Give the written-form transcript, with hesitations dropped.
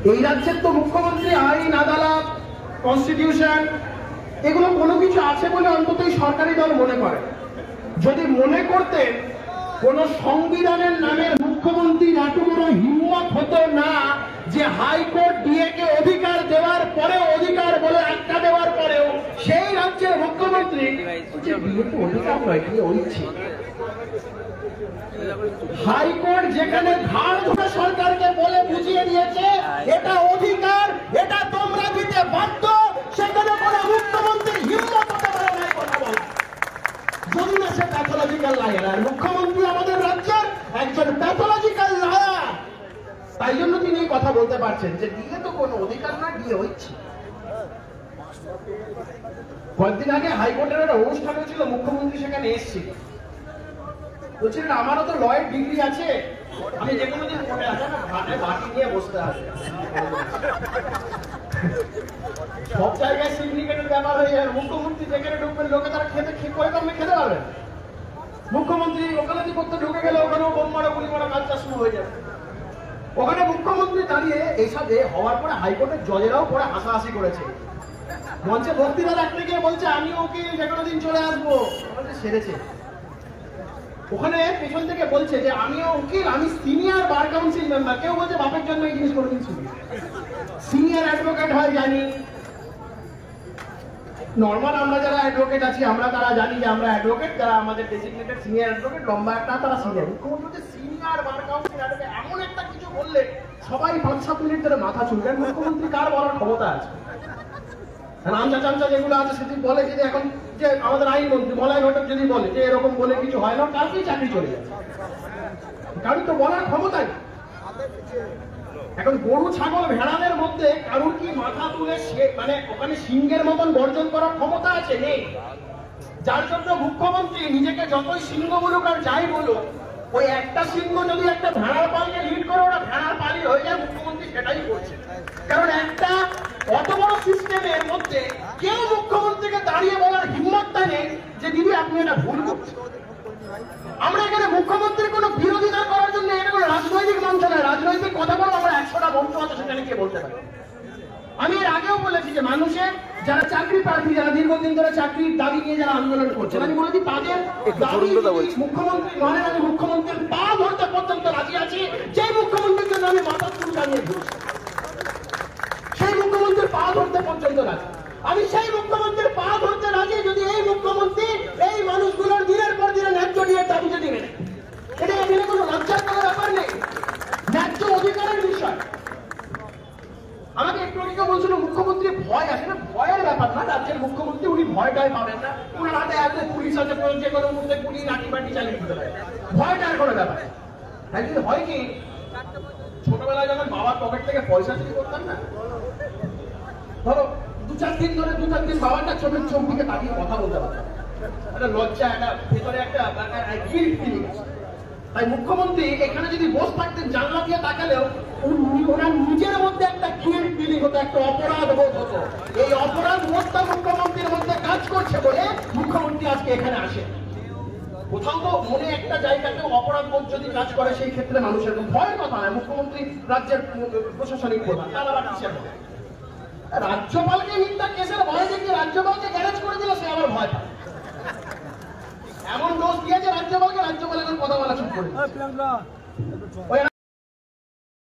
এই রাজ্যের তো মুখ্যমন্ত্রী আইন, আদালত, কনস্টিটিউশন এগুলো কোনো কিছু আছে বলে অন্তত সরকারি দল মনে করে। যদি মনে করতেন কোন সংবিধানের নামের মুখ্যমন্ত্রীর এত বড় হিম্মত হতো না যে হাইকোর্ট ডিএকে অধিকার দেওয়ার পরেও, অধিকার বলে আটকা দেওয়ার পরেও সেই রাজ্যের মুখ্যমন্ত্রী অধিকার নয় কি ওইছে। হাইকোর্ট যেখানে ঘাড় ধরে সরকারকে বলে বুঝিয়ে দিয়েছে এটা অধিকার, এটা তোমরা দিতে বাধ্য, সেখানে কোন মুখ্যমন্ত্রীর হিম্মত হতে পারে না কথা বলা। যদি না সে প্যাথোলজিক্যাল লায়ার, আর মুখ্যমন্ত্রী আমাদের রাজ্যের একজন প্যাথোলজিক্যাল লায়ার, তাই জন্য তিনি এই কথা বলতে পারছেন যে দিয়ে তো কোনো অধিকার না, দিয়ে হচ্ছে। কয়েকদিন আগে হাইকোর্টের একটা অনুষ্ঠান হয়েছিল, মুখ্যমন্ত্রী সেখানে এসেছিল, বলছিলেন আমারও তো লয়ের ডিগ্রি আছে, আমি যে কোনো দিন কোর্টে আসে না ঘাটে বাটি নিয়ে বসতে আসে। সব জায়গায় সিন্ডিকেটের ব্যাপার হয়ে যাবে, মুখ্যমন্ত্রী যেখানে ঢুকবেন লোকে তারা খেতে করে কমে খেতে পারবেন। মুখ্যমন্ত্রী ওকালতি করতে ঢুকে গেলে ওখানেও বোম মারা গুলি মারা কাজটা শুরু হয়ে যাবে। ওখানে মুখ্যমন্ত্রী দাঁড়িয়ে এইসবে হওয়ার পরে হাইকোর্টের জজেরাও পরে হাসাহাসি করেছে, মঞ্চে বক্তৃতা রাখতে গিয়ে বলছে আমি ওকে যে কোনো দিন চলে আসবো, সেরেছে। ওখানে পেছন থেকে বলছে যে আমিও উকিল, আমি সিনিয়র বার কাউন্সিল মেম্বার। কেউ বলছে বাপের জন্য এই জিনিস কোনোদিন শুনি, সিনিয়র অ্যাডভোকেট হয় জানি। নর্মাল আমরা যারা অ্যাডভোকেট আছি আমরা তারা জানি যে আমরা অ্যাডভোকেট, যারা আমাদের ডেজিগনেটেড সিনিয়র অ্যাডভোকেট লম্বা একটা তারা সিনিয়র। মুখ্যমন্ত্রী সিনিয়র বার কাউন্সিল এমন একটা কিছু বললে সবাই 5-7 মিনিট ধরে মাথা চুলকান। মুখ্যমন্ত্রী কার বলার ক্ষমতা আছে? আমচা চামচা যেগুলো আছে সেটি বলে যে এখন যে আমাদের আইনমন্ত্রী মলয় ঘটক যদি বলে যে এরকম বলে কিছু হয় না, কালকেই চাকরি চলে যাচ্ছে, কারণ তো বলার ক্ষমতা নেই। এখন গরু ছাগল ভেড়াদের মধ্যে কারুর কি মাথা তুলে সে মানে ওখানে সিংহের মতন গর্জন করার ক্ষমতা আছে? নেই। যার জন্য মুখ্যমন্ত্রী নিজেকে যতই সিংহ বলুক আর যাই বলুক, ওই একটা সিংহ যদি একটা ভেড়ার পালকে লিড করে ওরা ভেড়ার পালই হয়ে যায়, মুখ্যমন্ত্রী সেটাই করছে। কারণ একটা অত বড় সিস্টেমের মধ্যে কেউ মুখ্যমন্ত্রীকে দাঁড়িয়ে বলার হিম্মতটা নেই যে দিদি আপনি এটা ভুল করছেন। আমরা এখানে মুখ্যমন্ত্রীর কোনো বিরোধিতা করার জন্য এটা কোনো রাজনৈতিক মঞ্চ নয়, রাজনৈতিক কথা বলো আমরা 100টা মঞ্চ আছে সেখানে কে বলতে পারে। আমি এর আগেও বলেছি যে মানুষের যারা চাকরি প্রার্থী, যারা দীর্ঘদিন ধরে চাকরির দাবি নিয়ে যারা আন্দোলন করছেন, আমি বলেছি তাদের মুখ্যমন্ত্রী মানেন, আমি মুখ্যমন্ত্রীর পা ধরতে পর্যন্ত রাজি আছি। যে মুখ্যমন্ত্রীর জন্য আমি মাথা চুলকা নিয়ে ঘুরছি সেই মুখ্যমন্ত্রীর পা ধরতে পর্যন্ত রাজি। আমি সেই মুখ্যমন্ত্রীর পা ধরতে রাজি যদি এই মুখ্যমন্ত্রী এই মানুষগুলোর দিনের পর দিনে ন্যায্য নিয়ে দাবি যদি মেনে, এটা এখানে কোনো লজ্জার কোনো ব্যাপার নেই, ন্যায্য অধিকারের বিষয়। আমাকে একটু আগে বলছিল মুখ্যমন্ত্রী ভয় আসে না, ভয়ের ব্যাপার না, রাজ্যের মুখ্যমন্ত্রী উনি ভয়টাই পাবেন না, উনার হাতে এত পুলিশ আছে, যে কোনো মুহূর্তে পুলিশ লাঠি বাটি চালিয়ে দিতে পারে, ভয়টার কোনো ব্যাপার। তাই যদি হয় কি ছোটবেলায় যখন বাবার পকেট থেকে পয়সা চুরি করতাম না, ধরো 2-4 দিন ধরে 2-4 দিন বাবাটা চোখের চোখ দিকে তাকিয়ে কথা বলতে পারতাম, একটা লজ্জা, একটা ভেতরে একটা গিল্ট ফিলিং আছে। তাই মুখ্যমন্ত্রী এখানে যদি বসে থাকতেন জানলা দিয়ে তাকালেও ওনার নিজের মধ্যে একটা গিল্ট ফিলিং হতো, একটা অপরাধ বোধ হতো। এই অপরাধ বোধটা মুখ্যমন্ত্রীর মধ্যে কাজ করছে বলে মুখ্যমন্ত্রী আজকে এখানে আসে। কোথাও তো মনে একটা জায়গাতে অপরাধ বোধ যদি কাজ করে সেই ক্ষেত্রে মানুষের ভয়ের কথা নয়। মুখ্যমন্ত্রী রাজ্যের প্রশাসনিক প্রধান, তার আবার কিসের ভয়? রাজ্যপালকে মিথ্যা কেসের ভয় দেখিয়ে রাজ্যপালকে গ্যারেজ করে দিল, সে আবার ভয় পায়। এমন দোষ দিয়েছে রাজ্যপালকে, রাজ্যপাল এখন কথা বলা চুপ করে।